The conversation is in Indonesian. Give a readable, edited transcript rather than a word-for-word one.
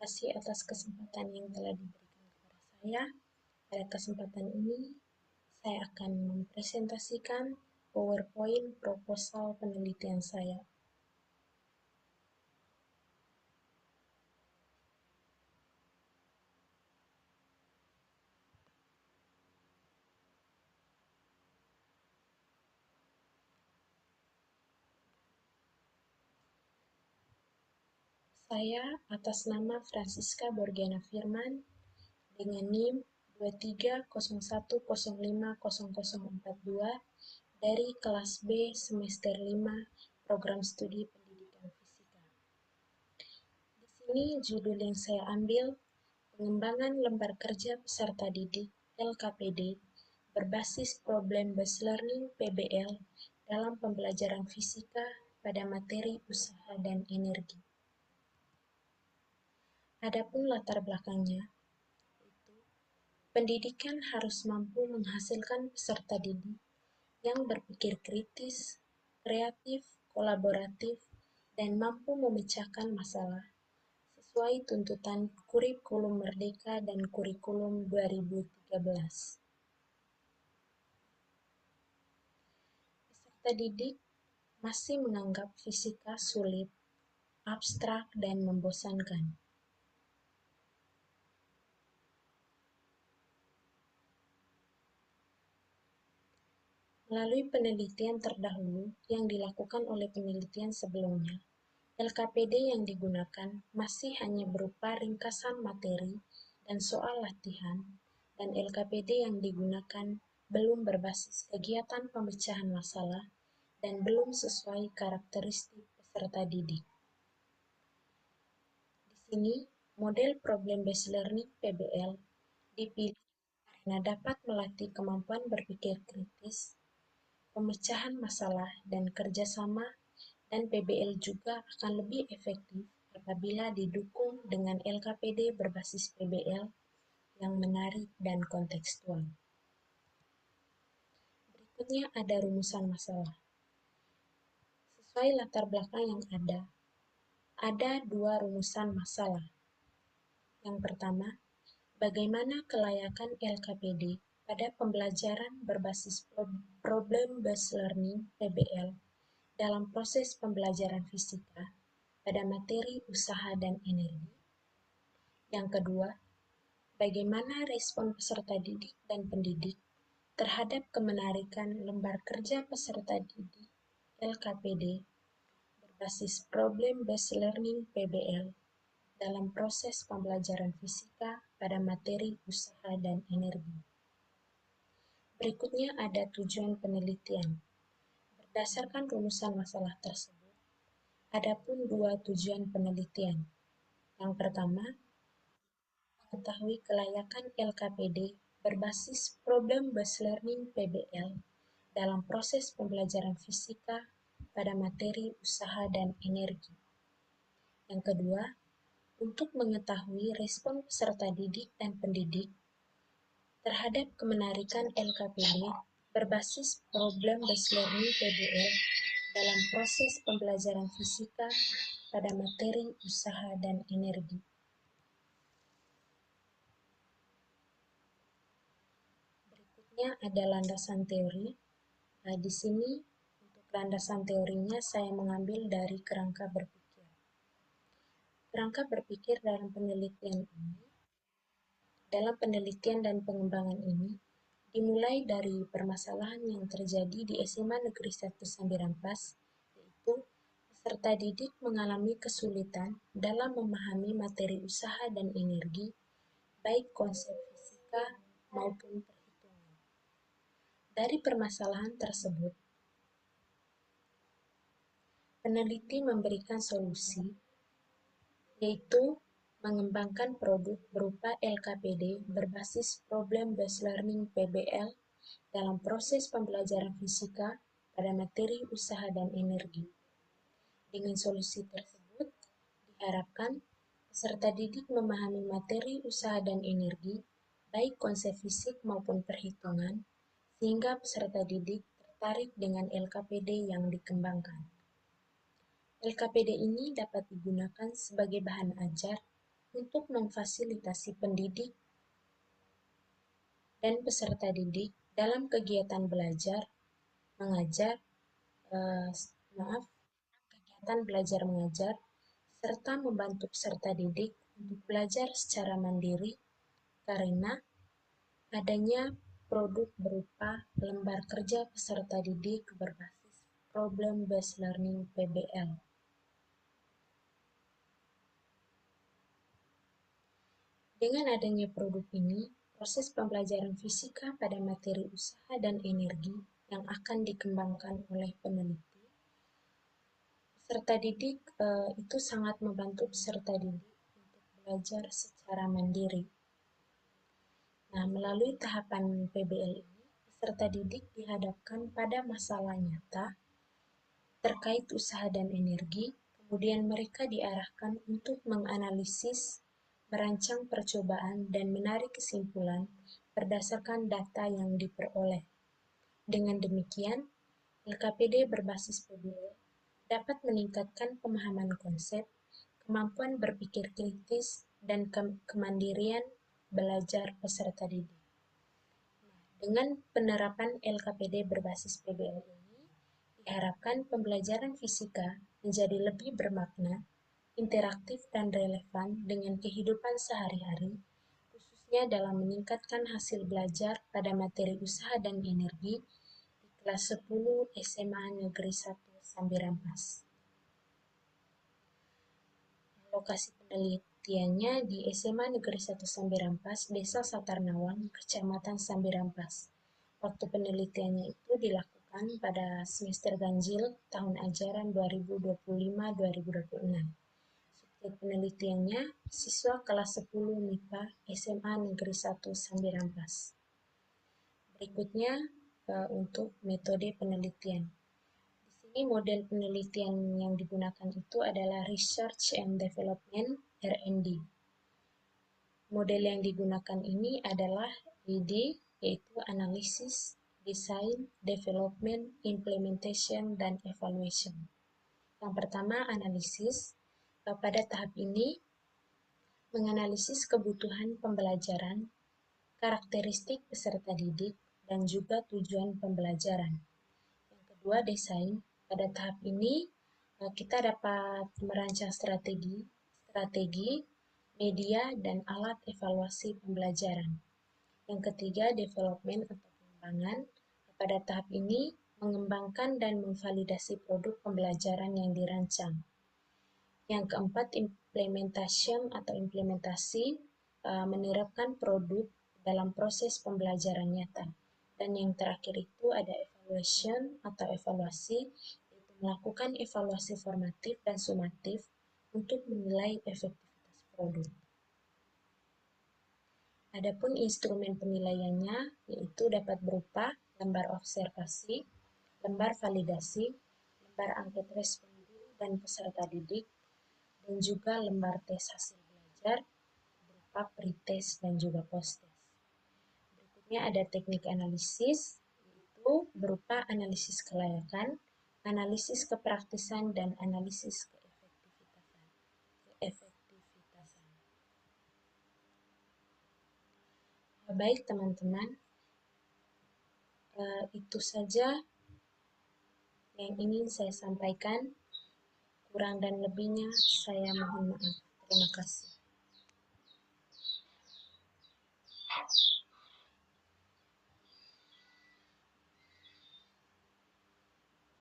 kasih atas kesempatan yang telah diberikan kepada saya. Pada kesempatan ini, saya akan mempresentasikan PowerPoint proposal penelitian saya. Saya atas nama Francisca Borgiana Firman dengan NIM 2301050042 dari kelas B semester 5 program studi pendidikan fisika. Di sini judul yang saya ambil, pengembangan lembar kerja peserta didik LKPD berbasis Problem Based Learning PBL dalam pembelajaran fisika pada materi usaha dan energi. Adapun latar belakangnya, pendidikan harus mampu menghasilkan peserta didik yang berpikir kritis, kreatif, kolaboratif, dan mampu memecahkan masalah sesuai tuntutan Kurikulum Merdeka dan Kurikulum 2013. Peserta didik masih menganggap fisika sulit, abstrak, dan membosankan. Melalui penelitian terdahulu yang dilakukan oleh penelitian sebelumnya, LKPD yang digunakan masih hanya berupa ringkasan materi dan soal latihan, dan LKPD yang digunakan belum berbasis kegiatan pemecahan masalah dan belum sesuai karakteristik peserta didik. Di sini, model Problem Based Learning PBL dipilih karena dapat melatih kemampuan berpikir kritis, pemecahan masalah, dan kerjasama, dan PBL juga akan lebih efektif apabila didukung dengan LKPD berbasis PBL yang menarik dan kontekstual. Berikutnya ada rumusan masalah. Sesuai latar belakang yang ada dua rumusan masalah. Yang pertama, bagaimana kelayakan LKPD pada pembelajaran berbasis Problem Based Learning PBL dalam proses pembelajaran fisika pada materi usaha dan energi. Yang kedua, bagaimana respon peserta didik dan pendidik terhadap kemenarikan lembar kerja peserta didik LKPD berbasis Problem Based Learning PBL dalam proses pembelajaran fisika pada materi usaha dan energi. Berikutnya ada tujuan penelitian. Berdasarkan rumusan masalah tersebut, adapun dua tujuan penelitian. Yang pertama, mengetahui kelayakan LKPD berbasis Problem Based Learning PBL dalam proses pembelajaran fisika pada materi usaha dan energi. Yang kedua, untuk mengetahui respon peserta didik dan pendidik terhadap kemenarikan LKPD berbasis Problem Based Learning PBL dalam proses pembelajaran fisika pada materi usaha dan energi. Berikutnya ada landasan teori. Di sini untuk landasan teorinya saya mengambil dari kerangka berpikir. Kerangka berpikir dalam penelitian dan pengembangan ini dimulai dari permasalahan yang terjadi di SMA Negeri 1 Sambirampas, yaitu peserta didik mengalami kesulitan dalam memahami materi usaha dan energi, baik konsep fisika maupun perhitungan. Dari permasalahan tersebut, peneliti memberikan solusi, yaitu mengembangkan produk berupa LKPD berbasis Problem Based Learning PBL dalam proses pembelajaran fisika pada materi usaha dan energi. Dengan solusi tersebut, diharapkan peserta didik memahami materi usaha dan energi, baik konsep fisik maupun perhitungan, sehingga peserta didik tertarik dengan LKPD yang dikembangkan. LKPD ini dapat digunakan sebagai bahan ajar untuk memfasilitasi pendidik dan peserta didik dalam kegiatan belajar mengajar, eh, maaf, kegiatan belajar mengajar, serta membantu peserta didik untuk belajar secara mandiri karena adanya produk berupa lembar kerja peserta didik berbasis Problem Based Learning (PBL). Dengan adanya produk ini, proses pembelajaran fisika pada materi usaha dan energi yang akan dikembangkan oleh peneliti, peserta didik itu sangat membantu peserta didik untuk belajar secara mandiri. Nah, melalui tahapan PBL ini, peserta didik dihadapkan pada masalah nyata terkait usaha dan energi, kemudian mereka diarahkan untuk menganalisis, merancang percobaan, dan menarik kesimpulan berdasarkan data yang diperoleh. Dengan demikian, LKPD berbasis PBL dapat meningkatkan pemahaman konsep, kemampuan berpikir kritis, dan kemandirian belajar peserta didik. Dengan penerapan LKPD berbasis PBL ini, diharapkan pembelajaran fisika menjadi lebih bermakna, interaktif, dan relevan dengan kehidupan sehari-hari, khususnya dalam meningkatkan hasil belajar pada materi usaha dan energi di kelas 10 SMA Negeri 1 Sambirampas. Lokasi penelitiannya di SMA Negeri 1 Sambirampas, Desa Satarnawang, Kecamatan Sambirampas. Waktu penelitiannya itu dilakukan pada semester ganjil tahun ajaran 2025-2026. Subjek penelitiannya siswa kelas 10 MIPA SMA Negeri 1 Sambirampas. Berikutnya untuk metode penelitian. Di sini model penelitian yang digunakan itu adalah Research and Development (R&D). Model yang digunakan ini adalah ED, yaitu Analysis, Design, Development, Implementation, dan Evaluation. Yang pertama, analisis. Pada tahap ini, menganalisis kebutuhan pembelajaran, karakteristik peserta didik, dan juga tujuan pembelajaran. Yang kedua, desain. Pada tahap ini, kita dapat merancang strategi, media, dan alat evaluasi pembelajaran. Yang ketiga, development atau pengembangan. Pada tahap ini, mengembangkan dan memvalidasi produk pembelajaran yang dirancang. Yang keempat, implementation atau implementasi, menerapkan produk dalam proses pembelajaran nyata. Dan yang terakhir itu ada evaluation atau evaluasi, yaitu melakukan evaluasi formatif dan sumatif untuk menilai efektivitas produk. Adapun instrumen penilaiannya yaitu dapat berupa lembar observasi, lembar validasi, lembar angket respon guru dan peserta didik, dan juga lembar tes hasil belajar berupa pretest dan juga posttest. Berikutnya ada teknik analisis, yaitu berupa analisis kelayakan, analisis kepraktisan, dan analisis keefektivitasan. Baik teman-teman, itu saja yang ingin saya sampaikan. Kurang dan lebihnya saya mohon maaf. Terima kasih.